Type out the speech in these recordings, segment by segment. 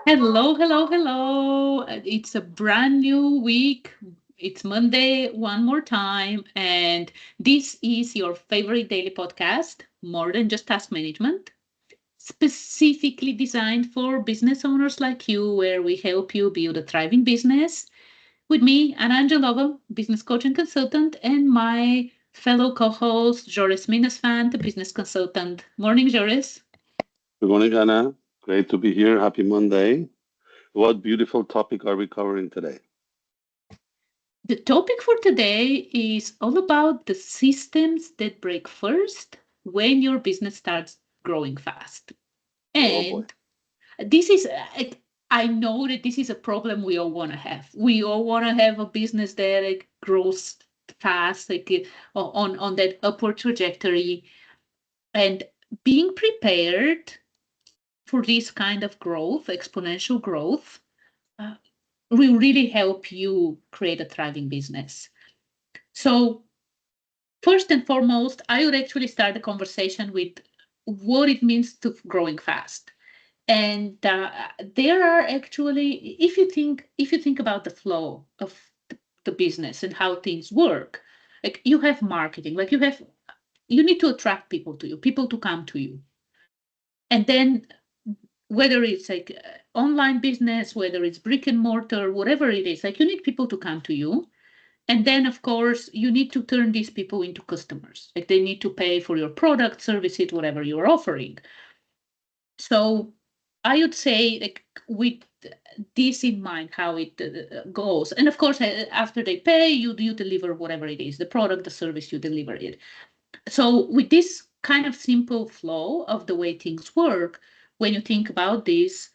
Hello, hello, hello. It's a brand new week. It's Monday one more time, and this is your favorite daily podcast, More Than Just Task Management, specifically designed for business owners like you, where we help you build a thriving business. With me, Anna, business coach and consultant, and my fellow co-host, Jores Minnesfant, business consultant. Morning, Jores. Good morning, Anna. Great to be here. Happy Monday. What beautiful topic are we covering today? The topic for today is all about the systems that break first when your business starts growing fast. Oh boy. And this is, I know that this is a problem we all want to have. We all want to have a business that grows fast, on that upward trajectory. And being prepared for this kind of growth, exponential growth, uh, will really help you create a thriving business. So, first and foremost, I would actually start the conversation with what it means to growing fast. And there are actually, if you think about the flow of the business and how things work, like you have marketing, you need to attract people to you, people to come to you, and then whether it's online business, whether it's brick and mortar, whatever it is, like you need people to come to you. And then, of course, you need to turn these people into customers. Like they need to pay for your product, services, whatever you're offering. So I would say, like with this in mind, how it goes. And of course, after they pay, you deliver whatever it is, the product, the service, you deliver it. So with this kind of simple flow of the way things work, when you think about this,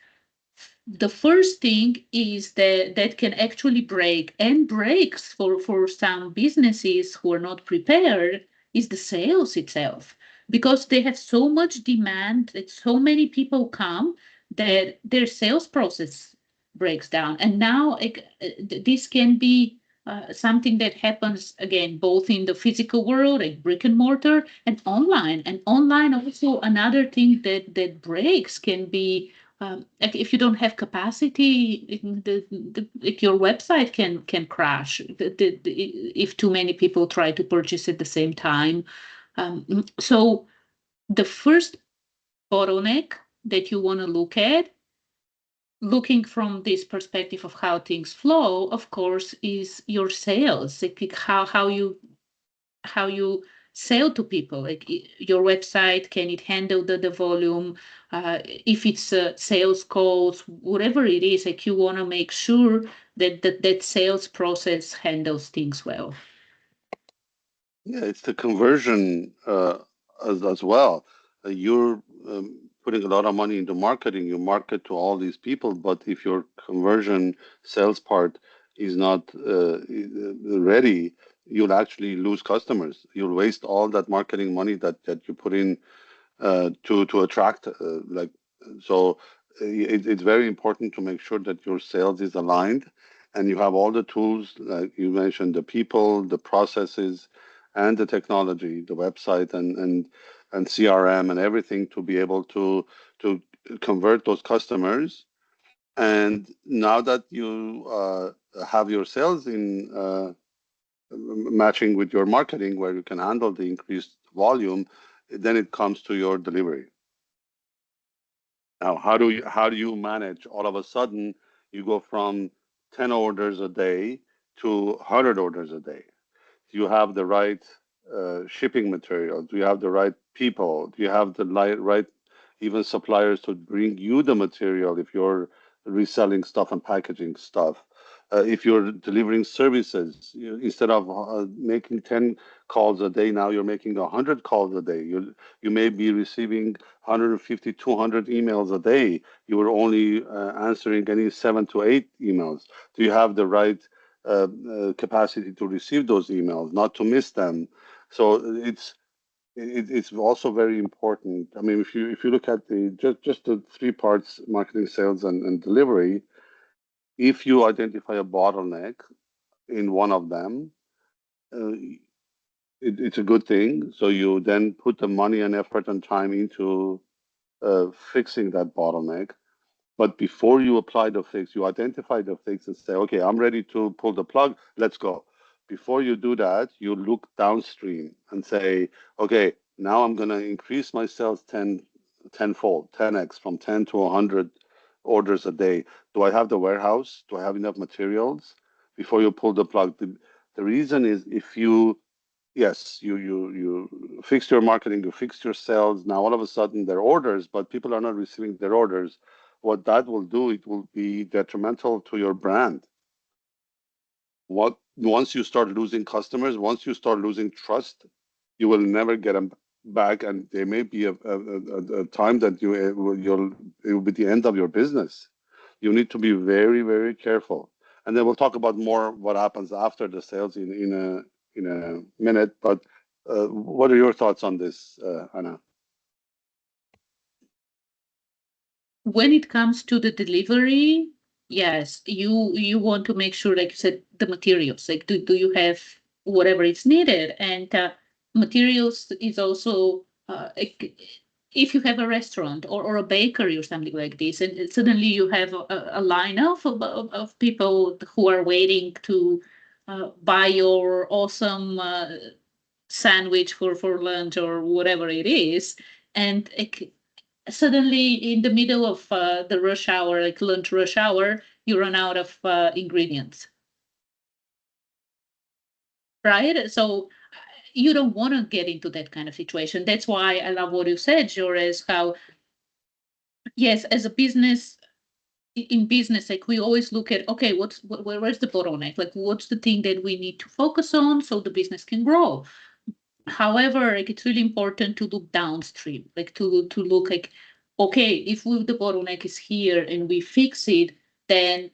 the first thing is that can actually break and breaks for some businesses who are not prepared is the sales itself, because they have so much demand that so many people come that their sales process breaks down. And now this can be something that happens again both in the physical world, like brick and mortar, and online also. Another thing that breaks can be like if you don't have capacity, like your website can crash if too many people try to purchase at the same time. So the first bottleneck that you want to look at, looking from this perspective of how things flow, of course, is your sales, like how you sell to people, like your website, can it handle the volume, if it's sales calls, whatever it is, like you want to make sure that sales process handles things well. Yeah, it's the conversion as well. You're putting a lot of money into marketing. You market to all these people, but if your conversion sales part is not ready, you'll actually lose customers. You'll waste all that marketing money that you put in to attract so it's very important to make sure that your sales is aligned and you have all the tools like you mentioned, the people, the processes, and the technology, the website and CRM and everything to be able to convert those customers. And now that you have your sales in matching with your marketing where you can handle the increased volume, then it comes to your delivery. Now, how do you manage all of a sudden you go from 10 orders a day to 100 orders a day? Do you have the right shipping material? Do you have the right people? Do you have the right even suppliers to bring you the material if you're reselling stuff and packaging stuff? If you're delivering services, instead of making 10 calls a day, now you're making 100 calls a day. You may be receiving 150, 200 emails a day. You were only answering any 7 to 8 emails. Do you have the right capacity to receive those emails, not to miss them? So it's also very important. I mean, if you look at the just the three parts: marketing, sales, and delivery. If you identify a bottleneck in one of them, uh, it's a good thing. So you then put the money and effort and time into fixing that bottleneck. But before you apply the fix, you identify the fix and say, okay, I'm ready to pull the plug. Let's go. Before you do that, you look downstream and say, okay, now I'm going to increase my sales tenfold, 10x, from 10 to 100 orders a day. Do I have the warehouse? Do I have enough materials? Before you pull the plug. The reason is, if you, yes, you fixed your marketing, you fixed your sales. Now all of a sudden they're orders, but people are not receiving their orders. What that will do, it will be detrimental to your brand. What Once you start losing customers, once you start losing trust, you will never get them back, and there may be a time that it will be the end of your business. You need to be very, very careful. And then we'll talk about more what happens after the sales in a minute. But what are your thoughts on this, Anna? When it comes to the delivery, yes, you want to make sure, like you said, the materials. Like, do you have whatever is needed? And materials is also if you have a restaurant or a bakery or something like this, and suddenly you have a line of people who are waiting to buy your awesome sandwich for lunch or whatever it is, and suddenly in the middle of the rush hour, like lunch rush hour, you run out of ingredients, right? So you don't want to get into that kind of situation. That's why I love what you said, Jores, how, yes, as a business, in business, like we always look at, okay, where's the bottleneck? Like, what's the thing that we need to focus on so the business can grow? However, like, it's really important to look downstream, like to look like, okay, if the bottleneck is here and we fix it, then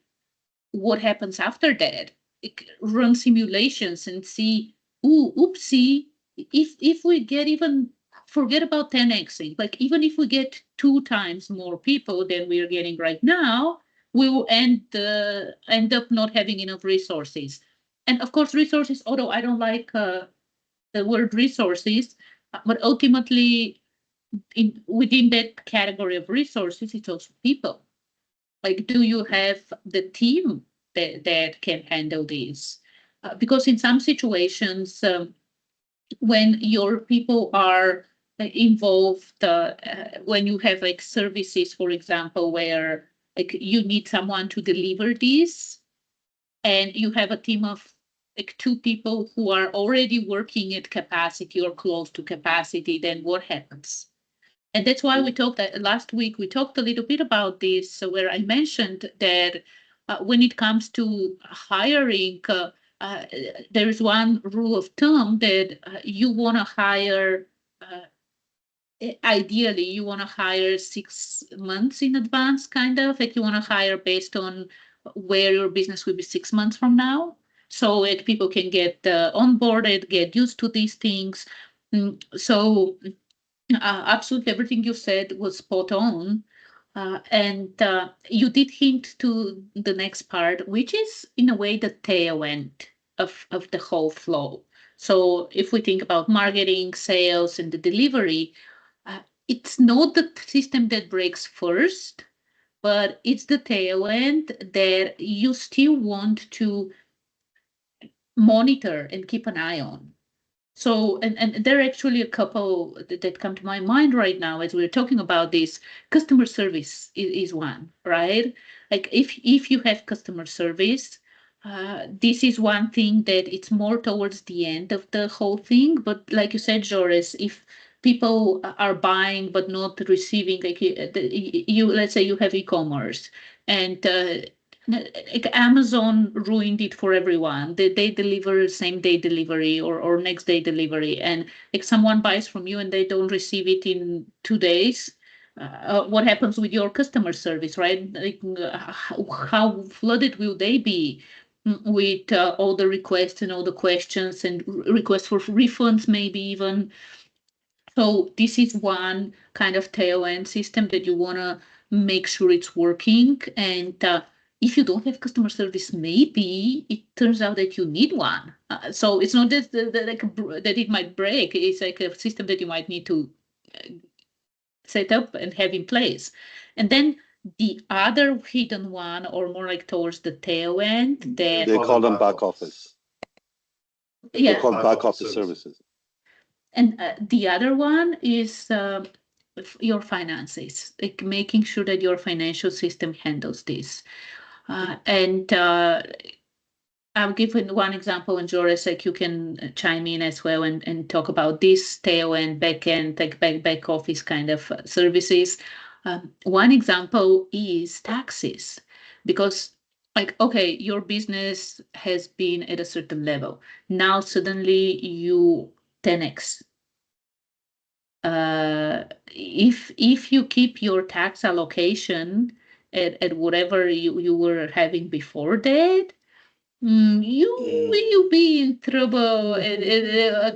what happens after that? Run simulations and see, ooh, oopsie, if we get even, forget about 10xing, like even if we get 2 times more people than we are getting right now, we will end up not having enough resources. And of course, resources, although I don't like the word resources, but ultimately, within that category of resources, it's also people. Like, do you have the team that can handle this? Because in some situations, when your people are involved, when you have like services, for example, where like you need someone to deliver this, and you have a team of like 2 people who are already working at capacity or close to capacity, then what happens? And that's why we talked last week. We talked a little bit about this, where I mentioned that when it comes to hiring, uh, there is one rule of thumb that you want to hire. Ideally, you want to hire 6 months in advance, kind of like you want to hire based on where your business will be 6 months from now. So like people can get onboarded, get used to these things. So absolutely everything you said was spot on. And you did hint to the next part, which is in a way the tail end of the whole flow. So if we think about marketing, sales, and the delivery, it's not the system that breaks first, but it's the tail end that you still want to monitor and keep an eye on. So, and there are actually a couple that come to my mind right now as we're talking about this. Customer service is one, right? Like if you have customer service, this is one thing that it's more towards the end of the whole thing. But like you said, Joris, if people are buying but not receiving, like you let's say you have e-commerce and like Amazon ruined it for everyone. They deliver same day delivery or next day delivery, and if someone buys from you and they don't receive it in 2 days, what happens with your customer service, right? Like, how flooded will they be with all the requests and all the questions and requests for refunds, maybe even. So this is one kind of tail end system that you want to make sure it's working. And if you don't have customer service, maybe it turns out that you need one. So it's not just that it might break. It's like a system that you might need to set up and have in place. And then The other hidden one, or more like towards the tail end, that They call them back office. They're yeah, called back office services. and the other one is your finances, like making sure that your financial system handles this. And I'll give one example, and Jores, like you can chime in as well and talk about this tail and back end, like back office kind of services. One example is taxes, because like okay, your business has been at a certain level. Now suddenly you 10x. If you keep your tax allocation at whatever you were having before that, you will be in trouble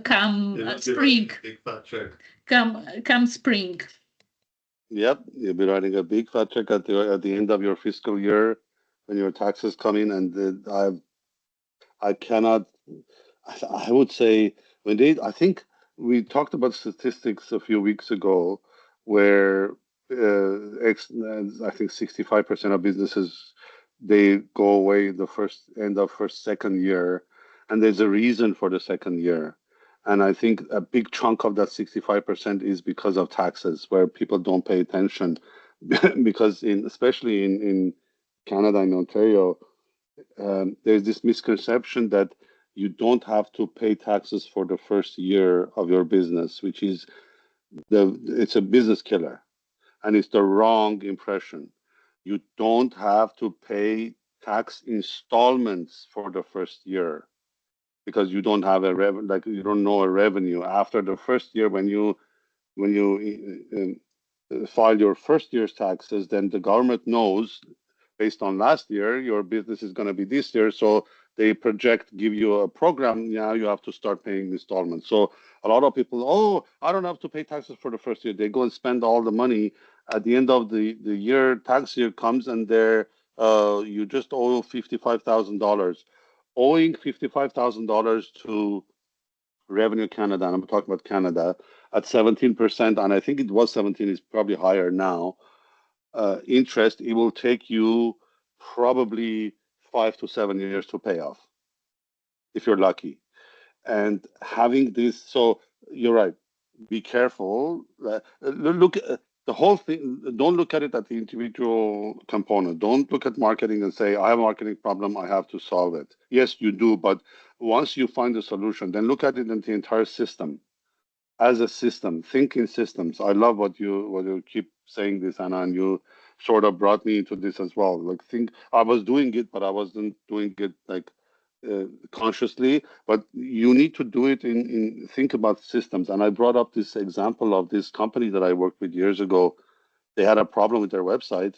come spring. Big fat check. Come spring. Yep, you'll be writing a big fat check at the end of your fiscal year when your taxes come in, and I cannot. I would say when I think we talked about statistics a few weeks ago, where I think 65% of businesses they go away the first second year, and there's a reason for the second year. And I think a big chunk of that 65% is because of taxes, where people don't pay attention, because especially in Canada and Ontario, there's this misconception that you don't have to pay taxes for the first year of your business, which is it's a business killer, and it's the wrong impression. You don't have to pay tax installments for the first year because you don't have like you don't know a revenue after the first year. When you file your first year's taxes, then the government knows based on last year, your business is going to be this year. So they project, give you a program. Now you have to start paying installments. So a lot of people, oh, I don't have to pay taxes for the first year. They go and spend all the money. At the end of the year, tax year comes, and you just owe $55,000. Owing $55,000 to Revenue Canada, and I'm talking about Canada, at 17%, and I think it was 17, it's probably higher now, interest, it will take you probably 5 to 7 years to pay off if you're lucky. And having this, so you're right. Be careful. Look at the whole thing. Don't look at it at the individual component. Don't look at marketing and say, I have a marketing problem, I have to solve it. Yes, you do, but once you find the solution, then look at it in the entire system as a system, think in systems. I love what you keep saying this, Anna, and you sort of brought me into this as well. Like think I was doing it, but I wasn't doing it like consciously. But you need to do it in think about systems. And I brought up this example of this company that I worked with years ago. They had a problem with their website.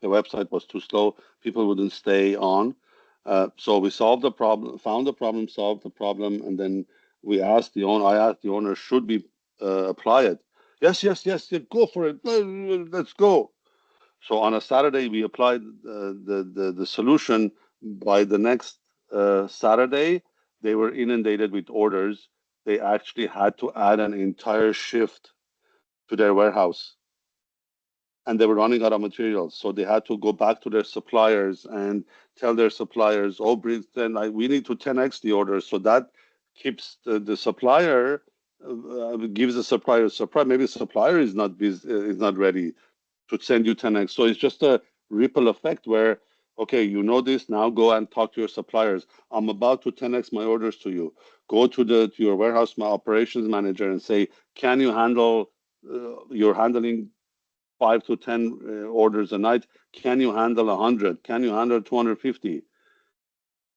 The website was too slow. People wouldn't stay on. So we solved the problem, found the problem, solved the problem, and then I asked the owner, should we apply it? Yes, yes, yes, yeah, go for it. Let's go. So on a Saturday, we applied the solution. By the next Saturday, they were inundated with orders. They actually had to add an entire shift to their warehouse, and they were running out of materials. So they had to go back to their suppliers and tell their suppliers, "Oh, then we need to 10x the orders." So that keeps the supplier gives the supplier a surprise. Maybe the supplier is not ready to send you 10x. So it's just a ripple effect where, okay, you know this, now go and talk to your suppliers. I'm about to 10x my orders to you. Go to your warehouse operations manager and say, can you handle you're handling 5 to 10 orders a night. Can you handle 100? Can you handle 250?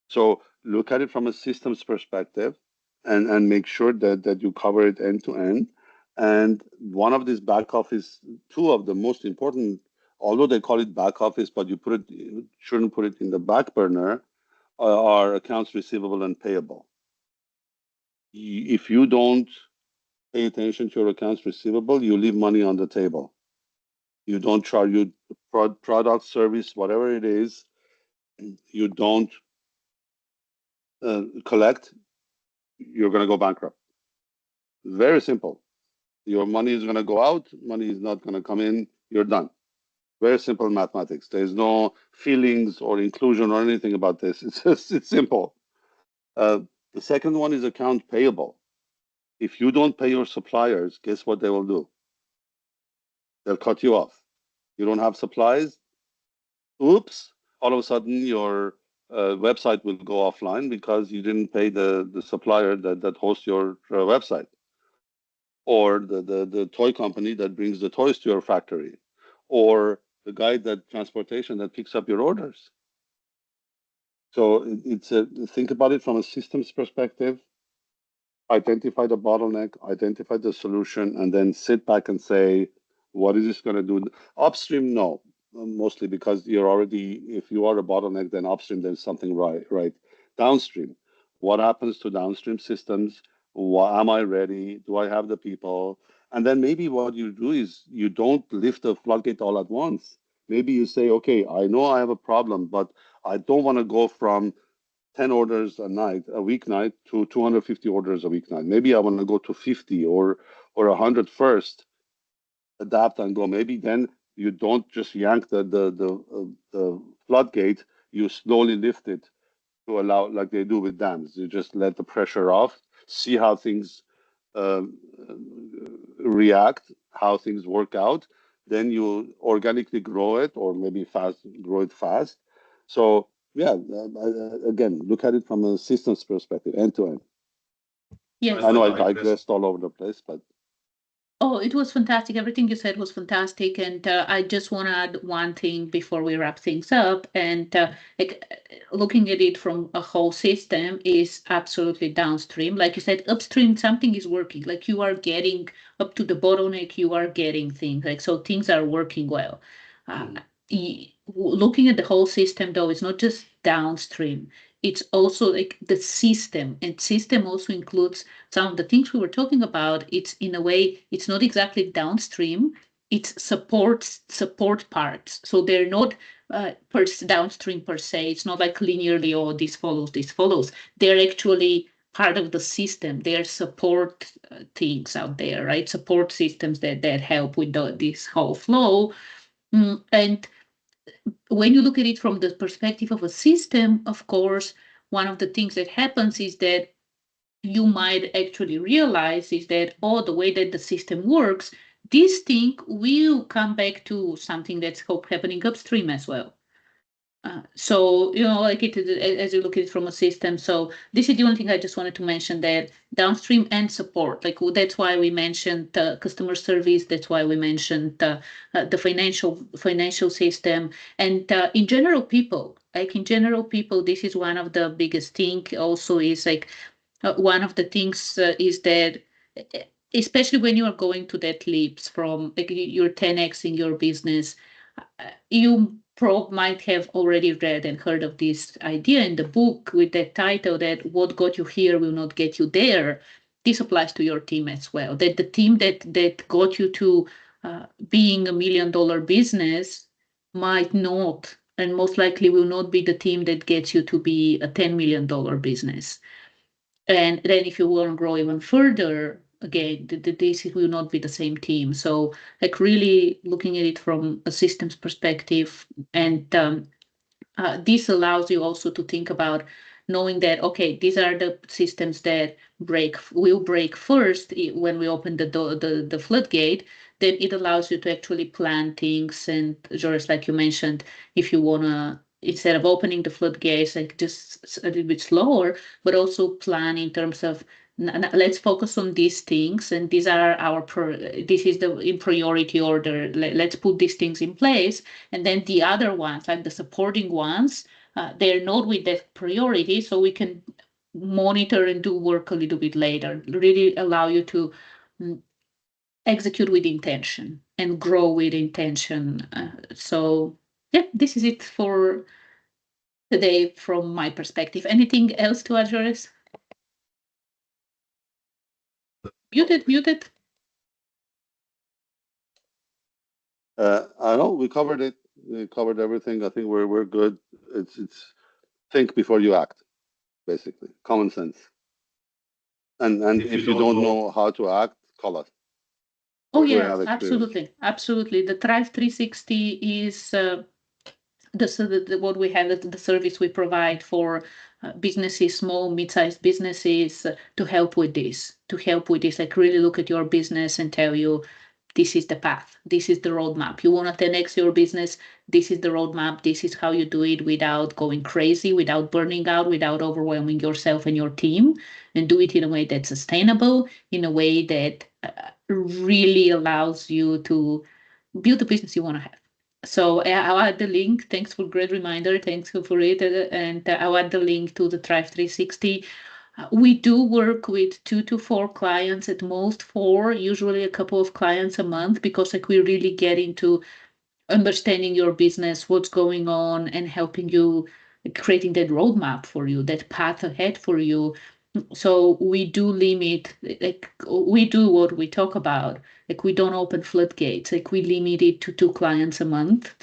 So look at it from a systems perspective, and make sure that you cover it end to end. And one of these back office, two of the most important, although they call it back office, but you shouldn't put it in the back burner, are accounts receivable and payable. If you don't pay attention to your accounts receivable, you leave money on the table. You don't charge you product, service, whatever it is, you don't collect, you're going to go bankrupt. Very simple. Your money is going to go out, money is not going to come in, you're done. Very simple mathematics. There's no feelings or inclusion or anything about this. It's simple. Uh, the second one is account payable. If you don't pay your suppliers, guess what they will do? They'll cut you off. You don't have supplies. Oops! All of a sudden, your website will go offline because you didn't pay the supplier that hosts your website, or the toy company that brings the toys to your factory, or the guy that transportation that picks up your orders. So it's a, think about it from a systems perspective, identify the bottleneck, identify the solution, and then sit back and say, what is this going to do? Upstream, no, mostly because you're already, if you are a bottleneck, then upstream, there's something right. Downstream, what happens to downstream systems? Am I ready? Do I have the people? And then maybe what you do is you don't lift the floodgate all at once. Maybe you say, okay, I know I have a problem, but I don't want to go from 10 orders a weeknight to 250 orders a weeknight. Maybe I want to go to 50 or 100 first, adapt and go. Maybe then you don't just yank the floodgate, you slowly lift it to allow, like they do with dams. You just let the pressure off, see how things um, react, how things work out. Then you organically grow it, or maybe grow it fast. So yeah, again, look at it from a systems perspective, end to end. Yes. I know I digressed all over the place, but Oh, it was fantastic. Everything you said was fantastic. And I just want to add one thing before we wrap things up. And looking at it from a whole system is absolutely downstream. Like you said, upstream, something is working. Like you are getting up to the bottleneck, you are getting things. Like, so things are working well. Uh, Looking at the whole system, though, it's not just downstream. It's also like the system. And system also includes some of the things we were talking about. It's in a way, it's not exactly downstream, it's support parts, so they're not downstream per se. It's not like linearly, oh, this follows. They're actually part of the system. They're support things out there, right? Support systems that help with this whole flow. And when you look at it from the perspective of a system, of course, one of the things that happens is that you might actually realize is that, oh, the way that the system works, this thing will come back to something that's happening upstream as well. So, like it as you look at it from a system. So this is the only thing I just wanted to mention, that downstream and support. Like that's why we mentioned customer service. That's why we mentioned the financial system, and in general, people. Like in general, people. This is one of the biggest thing. Also, is like one of the things is that, especially when you are going to that leaps from like you're 10x in your business, you might have already read and heard of this idea in the book with that title, that what got you here will not get you there. This applies to your team as well. That the team that got you to being $1 million business might not, and most likely will not be the team that gets you to be a $10 million business. And then if you want to grow even further, again, this will not be the same team. So like really looking at it from a systems perspective, and this allows you also to think about knowing that, okay, these are the systems that will break first when we open the floodgate. Then it allows you to actually plan things. And just like you mentioned, if you want to, instead of opening the floodgates, like just a little bit slower, but also plan in terms of, let's focus on these things, and these are this is the in priority order. Let's put these things in place, and then the other ones, like the supporting ones, they're not with that priority, so we can monitor and do work a little bit later. Really allow you to mm, execute with intention and grow with intention. So yeah, this is it for today from my perspective. Anything else to add, Joris? Muted. I know we covered it. We covered everything. I think we're good. It's think before you act, basically common sense. And if you don't know how to act, call us. Oh we yeah, have experience. absolutely. The Thrive 360 is what we have, the service we provide for businesses, small, mid-sized businesses, to help with this, like really look at your business and tell you, this is the path, this is the roadmap. You want to 10x your business, this is the roadmap, this is how you do it without going crazy, without burning out, without overwhelming yourself and your team, and do it in a way that's sustainable, in a way that really allows you to build the business you want to have. So I'll add the link. Thanks for great reminder. Thanks for it. And I'll add the link to the Thrive 360. We do work with 2 to 4 clients at most, 4, usually a couple of clients a month, because like we really get into understanding your business, what's going on, and helping you, creating that roadmap for you, that path ahead for you. So we do limit, like we do what we talk about, like we don't open floodgates, like we limit it to 2 clients a month.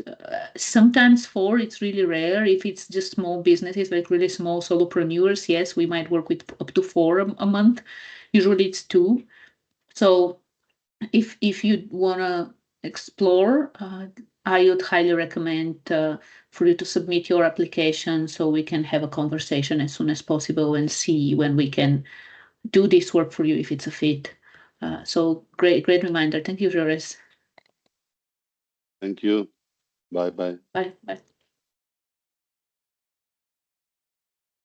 Sometimes 4, it's really rare. If it's just small businesses, like really small solopreneurs, yes, we might work with up to 4 a month. Usually it's 2. So if you want to explore, I would highly recommend for you to submit your application so we can have a conversation as soon as possible and see when we can do this work for you if it's a fit. So great reminder. Thank you, Jores. Thank you. Bye bye. Bye. Bye.